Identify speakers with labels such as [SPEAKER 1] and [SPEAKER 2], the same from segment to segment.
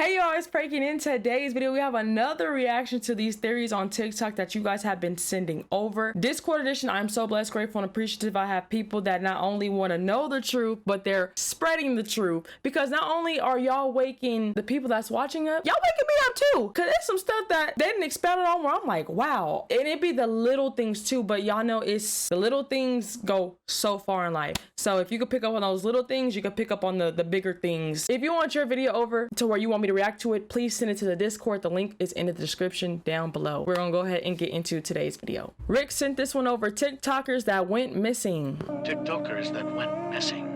[SPEAKER 1] Hey y'all, it's Perkyy, and in today's video we have another reaction to these theories on TikTok that you guys have been sending over. Discord edition. I'm so blessed, grateful, and appreciative I have people that not only want to know the truth, but they're spreading the truth, because not only are y'all waking the people that's watching up, y'all waking me up too, because there's some stuff that they didn't expound on where I'm like, wow. And it be the little things too, but y'all know it's the little things go so far in life. So if you could pick up on those little things, you could pick up on the bigger things. If you want your video over to where you want me to react to it, please send it to the Discord. The link is in the description down below. We're gonna go ahead and get into today's video. Rick sent this one over. TikTokers that went missing.
[SPEAKER 2] TikTokers that went missing.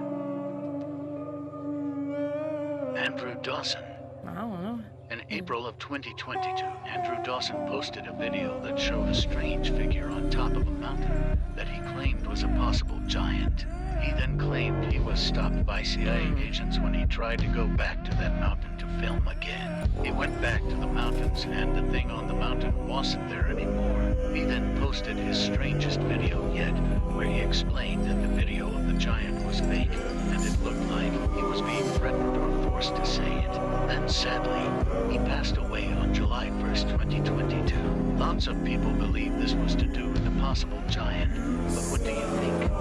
[SPEAKER 2] Andrew Dawson.
[SPEAKER 1] I don't know.
[SPEAKER 2] In April of 2022, Andrew Dawson posted a video that showed a strange figure on top of a mountain that he claimed was a possible giant. He then claimed he was stopped by CIA agents when he tried to go back to that mountain to film again. He went back to the mountains and the thing on the mountain wasn't there anymore. He then posted his strangest video yet, where he explained that the video of the giant was fake and it looked like he was being threatened or forced to say it. Then sadly, he passed away on July 1st, 2022. Lots of people believe this was to do with a possible giant, but what do you think?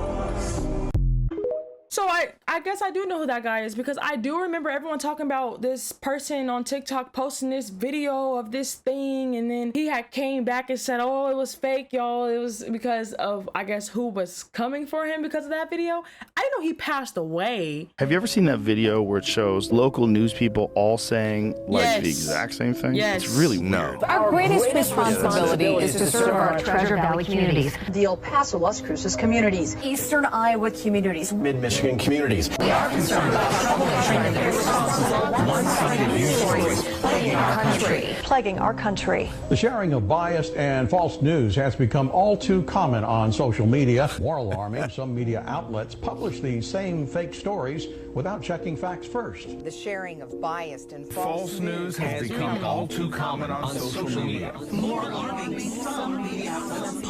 [SPEAKER 1] So I guess I do know who that guy is, because I do remember everyone talking about this person on TikTok posting this video of this thing, and then he had came back and said, oh, it was fake, y'all. It was because of, I guess, who was coming for him because of that video. I know he passed away.
[SPEAKER 3] Have you ever seen that video where it shows local news people all saying like
[SPEAKER 1] Yes.
[SPEAKER 3] the exact same thing?
[SPEAKER 1] Yes.
[SPEAKER 3] It's really weird.
[SPEAKER 4] Our greatest responsibility is to serve our Treasure Valley communities,
[SPEAKER 5] the El Paso, Las Cruces communities,
[SPEAKER 4] Eastern Iowa communities.
[SPEAKER 6] Mid-Michigan communities.
[SPEAKER 4] We are concerned about troubling irresponsible, one-sided news stories plaguing our country. Plaguing our country.
[SPEAKER 7] The sharing of biased and false news has become all too common on social media. More alarming, some media outlets publish these same fake stories without checking facts first.
[SPEAKER 8] The sharing of biased and false
[SPEAKER 6] news has become all too common on social media.
[SPEAKER 8] More alarming, some media outlets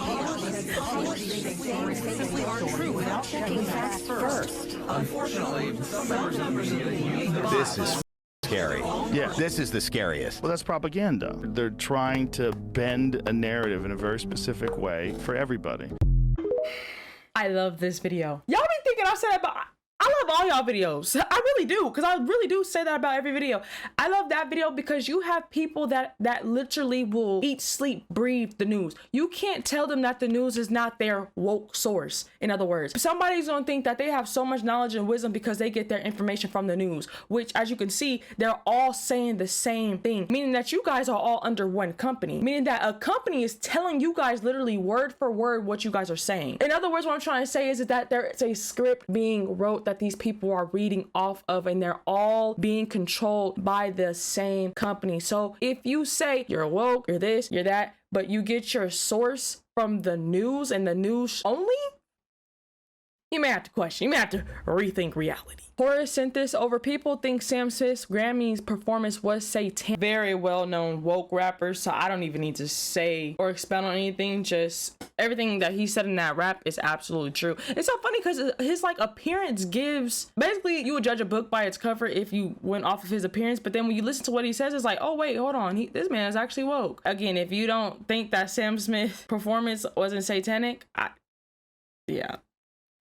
[SPEAKER 4] simply aren't true without checking facts first.
[SPEAKER 6] Unfortunately, some members of the media
[SPEAKER 9] This is scary.
[SPEAKER 3] Yeah.
[SPEAKER 9] This is the scariest.
[SPEAKER 3] Well, that's propaganda. They're trying to bend a narrative in a very specific way for everybody.
[SPEAKER 1] I love this video. Y'all be thinking I said about, I love all y'all videos. I really do, because I really do say that about every video. I love that video because you have people that literally will eat, sleep, breathe the news. You can't tell them that the news is not their woke source. In other words, somebody's gonna think that they have so much knowledge and wisdom because they get their information from the news, which, as you can see, they're all saying the same thing, meaning that you guys are all under one company, meaning that a company is telling you guys literally word for word what you guys are saying. In other words, what I'm trying to say is that there's a script being wrote that these people are reading off of, and they're all being controlled by the same company. So if you say you're woke, you're this, you're that, but you get your source from the news and the news only, you may have to question, you may have to rethink reality. Horace sent this over. People think Sam Smith's Grammys performance was satanic. Very well-known woke rappers, so I don't even need to say or expound on anything. Just everything that he said in that rap is absolutely true. It's so funny because his like appearance gives, basically you would judge a book by its cover if you went off of his appearance, but then when you listen to what he says, it's like, oh wait, hold on, this man is actually woke. Again, if you don't think that Sam Smith performance wasn't satanic, yeah.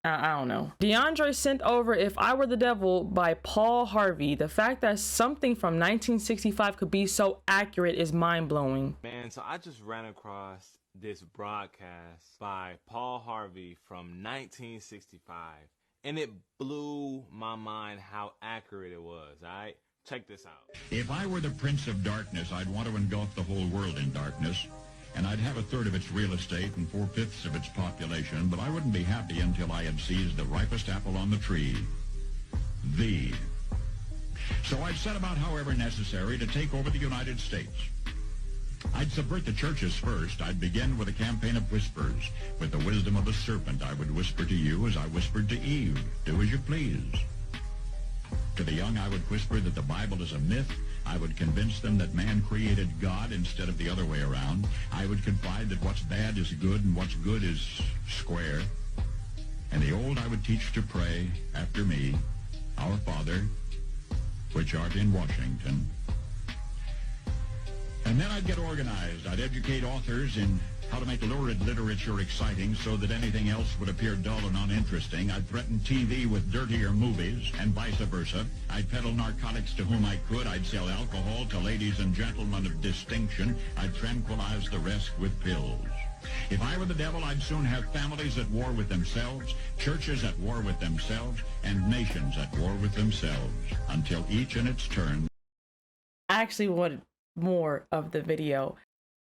[SPEAKER 1] I don't know. DeAndre sent over If I Were the Devil by Paul Harvey. The fact that something from 1965 could be so accurate is mind-blowing.
[SPEAKER 10] Man, so I just ran across this broadcast by Paul Harvey from 1965, and it blew my mind how accurate it was. All right, check this out.
[SPEAKER 11] If I were the Prince of Darkness, I'd want to engulf the whole world in darkness. And I'd have a third of its real estate and 4/5 of its population, but I wouldn't be happy until I had seized the ripest apple on the tree. Thee. So I'd set about, however necessary, to take over the United States. I'd subvert the churches first. I'd begin with a campaign of whispers. With the wisdom of the serpent, I would whisper to you as I whispered to Eve, do as you please. To the young, I would whisper that the Bible is a myth. I would convince them that man created God instead of the other way around. I would confide that what's bad is good and what's good is square. And the old I would teach to pray after me, Our Father, which art in Washington, And then I'd get organized. I'd educate authors in how to make lurid literature exciting so that anything else would appear dull and uninteresting. I'd threaten TV with dirtier movies and vice versa. I'd peddle narcotics to whom I could. I'd sell alcohol to ladies and gentlemen of distinction. I'd tranquilize the rest with pills. If I were the devil, I'd soon have families at war with themselves, churches at war with themselves, and nations at war with themselves, until each in its turn.
[SPEAKER 1] I actually wanted more of the video.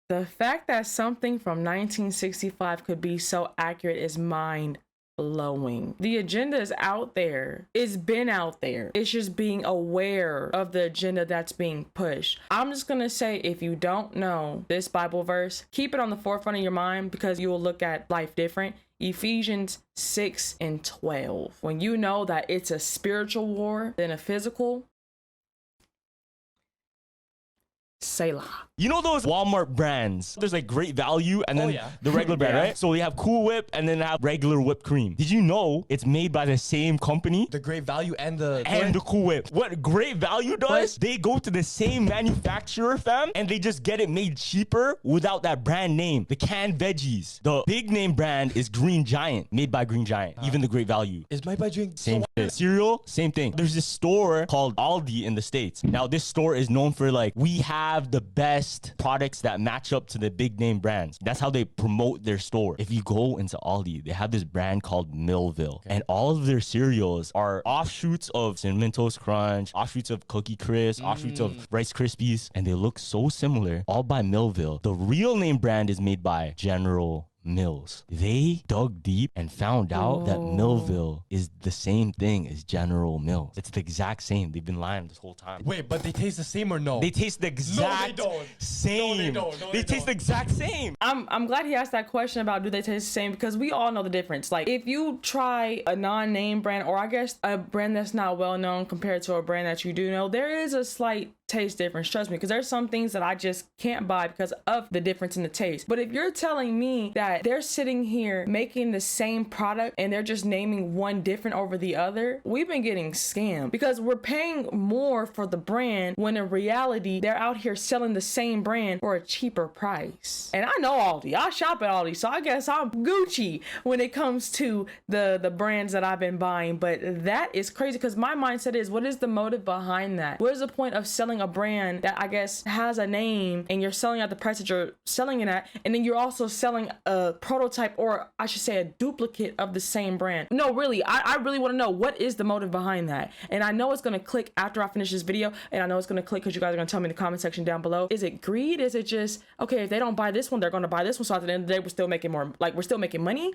[SPEAKER 1] The fact that something from 1965 could be so accurate is mind blowing. The agenda is out there. It's been out there. It's just being aware of the agenda that's being pushed. I'm just gonna say, if you don't know this Bible verse, keep it on the forefront of your mind, because you will look at life different. Ephesians 6:12. When you know that it's a spiritual war than a physical, Selah.
[SPEAKER 12] You know those Walmart brands? There's like Great Value and then the regular brand, right? So they have Cool Whip and then they have regular whipped cream. Did you know it's made by the same company?
[SPEAKER 13] The Great Value and the
[SPEAKER 12] Cool Whip. What Great Value does, they go to the same manufacturer, fam, and they just get it made cheaper without that brand name. The canned veggies. The big name brand is Green Giant, made by Green Giant. Even the Great Value
[SPEAKER 13] is made by Green.
[SPEAKER 12] Same shit. Cereal, same thing. There's this store called Aldi in the States. Now this store is known for like, we have the best products that match up to the big name brands. That's how they promote their store. If you go into Aldi, they have this brand called Millville, and all of their cereals are offshoots of Cinnamon Toast Crunch, offshoots of Cookie Crisp, offshoots of Rice Krispies, and they look so similar, all by Millville. The real name brand is made by General Mills. They dug deep and found out that Millville is the same thing as General Mills. It's the exact same. They've been lying this whole time.
[SPEAKER 13] Wait, but they taste the same or no?
[SPEAKER 12] They taste the exact same.
[SPEAKER 13] No, they don't. No,
[SPEAKER 12] they taste the exact same.
[SPEAKER 1] I'm glad he asked that question about do they taste the same, because we all know the difference. Like, if you try a non-name brand, or I guess a brand that's not well known compared to a brand that you do know, there is a slight taste difference, trust me, because there's some things that I just can't buy because of the difference in the taste. But if you're telling me that they're sitting here making the same product and they're just naming one different over the other, we've been getting scammed, because we're paying more for the brand when in reality they're out here selling the same brand for a cheaper price. And I know Aldi, I shop at Aldi, so I guess I'm Gucci when it comes to the brands that I've been buying. But that is crazy, because my mindset is, what is the motive behind that? What is the point of selling a brand that I guess has a name and you're selling at the price that you're selling it at, and then you're also selling a prototype, or I should say a duplicate of the same brand? No, really, I really want to know, what is the motive behind that? And I know it's going to click after I finish this video, and I know it's going to click because you guys are going to tell me in the comment section down below. Is it greed? Is it just, okay, if they don't buy this one, they're going to buy this one, so at the end of the day we're still making more, like we're still making money?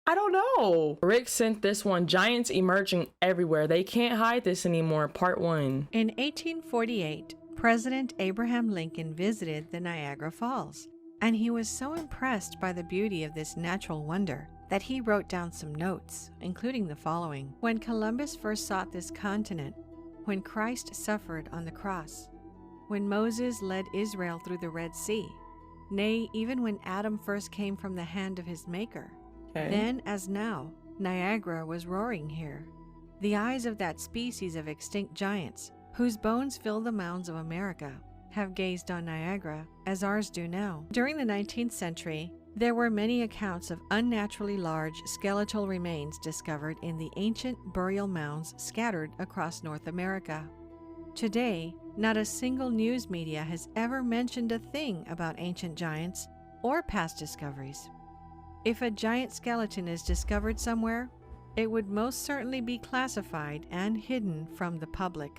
[SPEAKER 1] I don't know. Rick sent this one, Giants Emerging Everywhere. They can't hide this anymore, part 1.
[SPEAKER 14] In 1848, President Abraham Lincoln visited the Niagara Falls, and he was so impressed by the beauty of this natural wonder that he wrote down some notes, including the following. When Columbus first sought this continent, when Christ suffered on the cross, when Moses led Israel through the Red Sea, nay, even when Adam first came from the hand of his Maker, then as now, Niagara was roaring here. The eyes of that species of extinct giants, whose bones fill the mounds of America, have gazed on Niagara as ours do now. During the 19th century, there were many accounts of unnaturally large skeletal remains discovered in the ancient burial mounds scattered across North America. Today, not a single news media has ever mentioned a thing about ancient giants or past discoveries. If a giant skeleton is discovered somewhere, it would most certainly be classified and hidden from the public.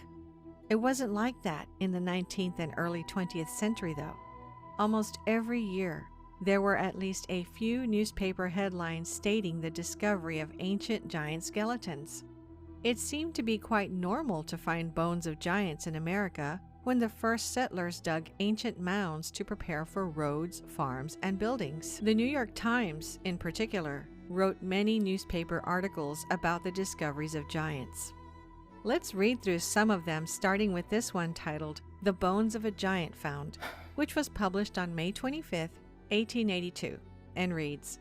[SPEAKER 14] It wasn't like that in the 19th and early 20th century, though. Almost every year, there were at least a few newspaper headlines stating the discovery of ancient giant skeletons. It seemed to be quite normal to find bones of giants in America when the first settlers dug ancient mounds to prepare for roads, farms, and buildings. The New York Times, in particular, wrote many newspaper articles about the discoveries of giants. Let's read through some of them, starting with this one titled, "The Bones of a Giant Found," which was published on May 25, 1882, and reads,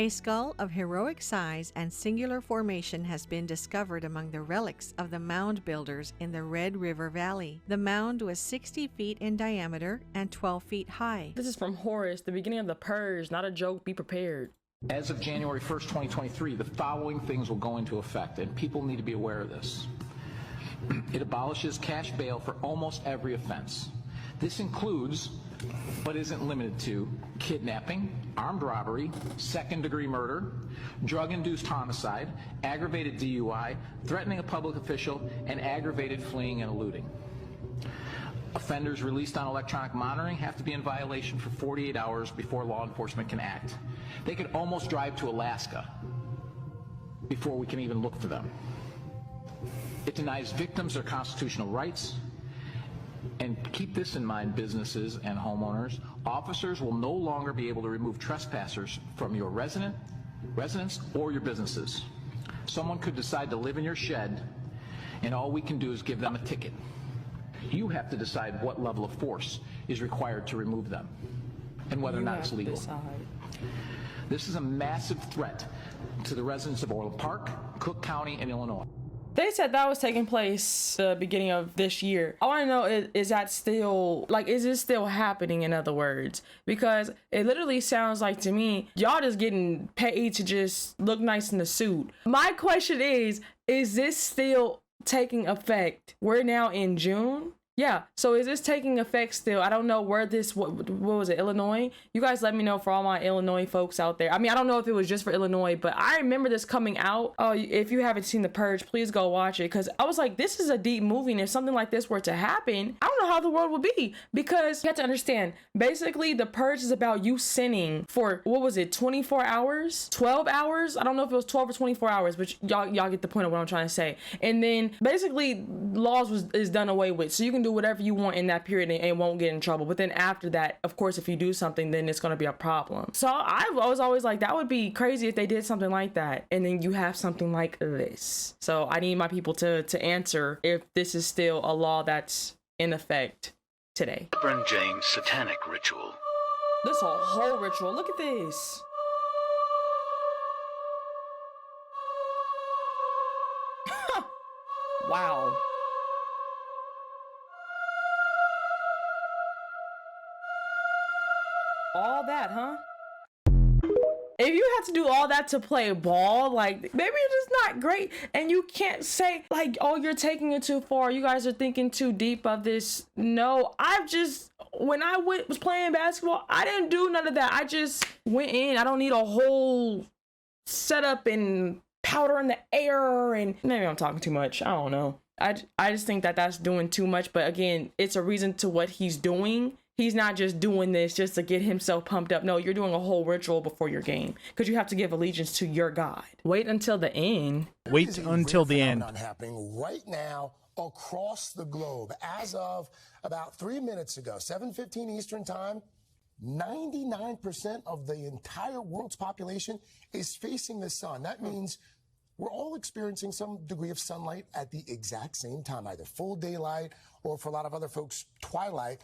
[SPEAKER 14] A skull of heroic size and singular formation has been discovered among the relics of the mound builders in the Red River Valley. The mound was 60 feet in diameter and 12 feet high.
[SPEAKER 1] This is from Horace, the beginning of The Purge, not a joke, be prepared.
[SPEAKER 15] As of January 1st, 2023, the following things will go into effect, and people need to be aware of this. It abolishes cash bail for almost every offense. This includes, but isn't limited to, kidnapping, armed robbery, second-degree murder, drug-induced homicide, aggravated DUI, threatening a public official, and aggravated fleeing and eluding. Offenders released on electronic monitoring have to be in violation for 48 hours before law enforcement can act. They could almost drive to Alaska before we can even look for them. It denies victims their constitutional rights. And keep this in mind, businesses and homeowners, officers will no longer be able to remove trespassers from your residence or your businesses. Someone could decide to live in your shed, and all we can do is give them a ticket. You have to decide what level of force is required to remove them and whether or not it's legal. This is a massive threat to the residents of Orland Park, Cook County, and Illinois.
[SPEAKER 1] They said that was taking place the beginning of this year. I want to know, is that still, like, is it still happening, in other words? Because it literally sounds like to me, y'all just getting paid to just look nice in the suit. My question is this still taking effect? We're now in June. Yeah, so is this taking effect still? I don't know where this, what was it, Illinois? You guys let me know for all my Illinois folks out there. I mean, I don't know if it was just for Illinois, but I remember this coming out. Oh, if you haven't seen The Purge, please go watch it, because I was like, this is a deep movie, and if something like this were to happen, I don't know how the world would be, because you have to understand, basically, The Purge is about you sinning for, what was it, 24 hours? 12 hours? I don't know if it was 12 or 24 hours, but y'all get the point of what I'm trying to say. And then, basically, laws is done away with, so you can do whatever you want in that period and won't get in trouble. But then after that, of course, if you do something, then it's going to be a problem. So I was always like, that would be crazy if they did something like that. And then you have something like this. So I need my people to answer if this is still a law that's in effect today.
[SPEAKER 2] Reverend Jane's satanic ritual.
[SPEAKER 1] This whole ritual. Look at this. Wow. All that, huh? If you have to do all that to play ball, like, maybe you're just not great, and you can't say, like, oh, you're taking it too far, you guys are thinking too deep of this. No, when I was playing basketball, I didn't do none of that. I just went in. I don't need a whole setup and powder in the air, and maybe I'm talking too much. I don't know. I just think that that's doing too much, but again, it's a reason to what he's doing. He's not just doing this just to get himself pumped up. No, you're doing a whole ritual before your game because you have to give allegiance to your God. Wait until the end.
[SPEAKER 16] Wait until the end.
[SPEAKER 17] Happening right now across the globe. As of about 3 minutes ago, 7:15 Eastern Time, 99% of the entire world's population is facing the sun. That means we're all experiencing some degree of sunlight at the exact same time, either full daylight or, for a lot of other folks, twilight.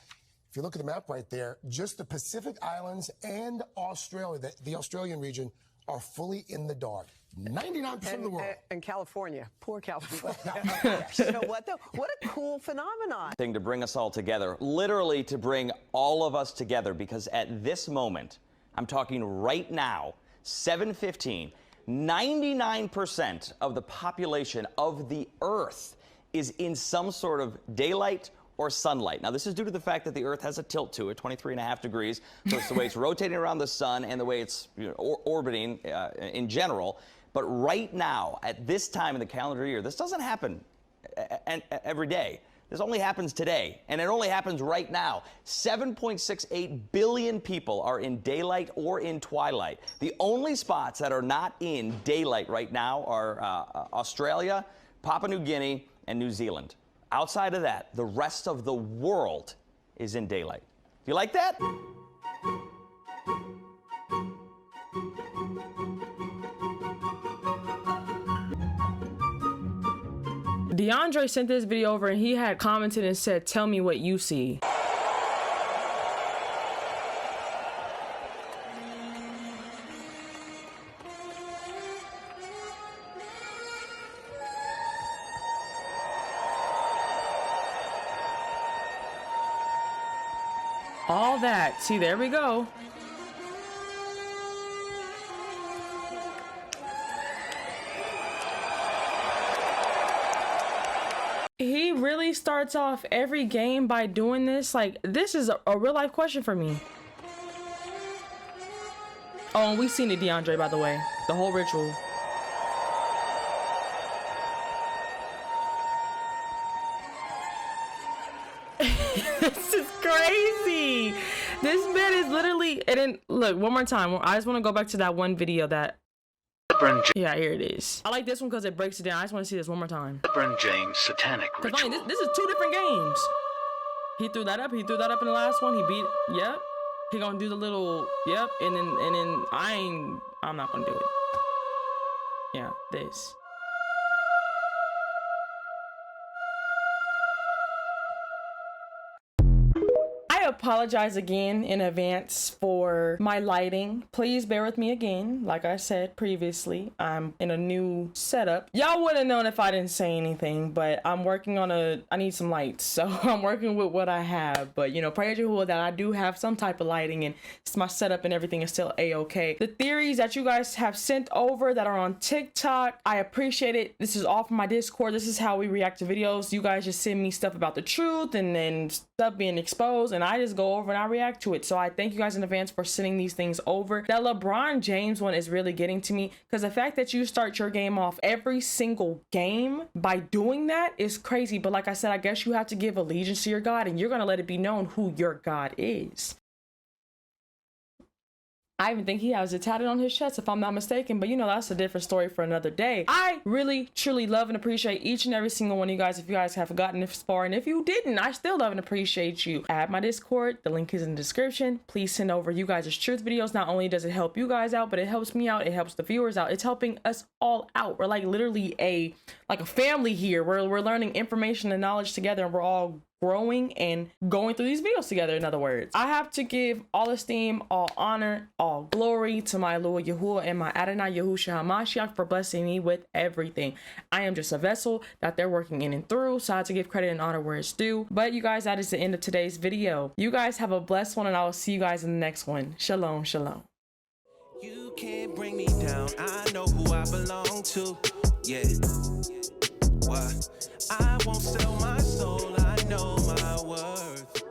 [SPEAKER 17] If you look at the map right there, just the Pacific Islands and Australia, the Australian region, are fully in the dark. 99% of the world.
[SPEAKER 8] And California, poor California. You know what, though? What a cool phenomenon.
[SPEAKER 9] Thing to bring us all together, literally to bring all of us together, because at this moment, I'm talking right now, 7:15, 99% of the population of the Earth is in some sort of daylight or sunlight. Now, this is due to the fact that the Earth has a tilt to it, 23.5 degrees. So it's the way it's rotating around the sun and the way it's orbiting in general. But right now, at this time in the calendar year, this doesn't happen every day. This only happens today, and it only happens right now. 7.68 billion people are in daylight or in twilight. The only spots that are not in daylight right now are Australia, Papua New Guinea, and New Zealand. Outside of that, the rest of the world is in daylight. You like that?
[SPEAKER 1] DeAndre sent this video over and he had commented and said, tell me what you see. All that. See, there we go. He really starts off every game by doing this. Like, this is a real life question for me. Oh, and we've seen it, DeAndre, by the way. The whole ritual. This is crazy. This man is literally, and then look, one more time. I just want to go back to that one video that, yeah, here it is. I like this one because it breaks it down. I just want to see this one more time.
[SPEAKER 2] LeBron James' satanic ritual.
[SPEAKER 1] This is 2 different games. He threw that up in the last one. He beat, yep. He gonna do the little, yep, and then I'm not gonna do it. Yeah, this. I apologize again in advance for my lighting. Please bear with me again. Like I said previously, I'm in a new setup. Y'all would have known if I didn't say anything, but I'm working on I need some lights. So I'm working with what I have. But you know, pray to Yahuwah that I do have some type of lighting and my setup and everything is still a-okay. The theories that you guys have sent over that are on TikTok, I appreciate it. This is all from my Discord. This is how we react to videos. You guys just send me stuff about the truth and then stuff being exposed, and I just go over and I react to it. So I thank you guys in advance for sending these things over. That LeBron James one is really getting to me because the fact that you start your game off every single game by doing that is crazy. But like I said, I guess you have to give allegiance to your God and you're going to let it be known who your God is. I even think he has it tatted on his chest if I'm not mistaken, but you know, that's a different story for another day. I really, truly love and appreciate each and every single one of you guys. If you guys have gotten this far, and if you didn't, I still love and appreciate you. Add my Discord, the link is in the description. Please send over you guys' truth videos. Not only does it help you guys out, but it helps me out, it helps the viewers out. It's helping us all out. We're like literally a family here. We're learning information and knowledge together, and we're all growing and going through these videos together. In other words, I have to give all esteem, all honor, all glory to my Lord Yahuwah and my Adonai Yahushua HaMashiach for blessing me with everything. I am just a vessel that they're working in and through, so I have to give credit and honor where it's due. But you guys, that is the end of today's video. You guys have a blessed one, and I will see you guys in the next one. Shalom, shalom.
[SPEAKER 16] You can't bring me down. I know who I belong to. Yeah. What? I won't sell my soul. I know my worth.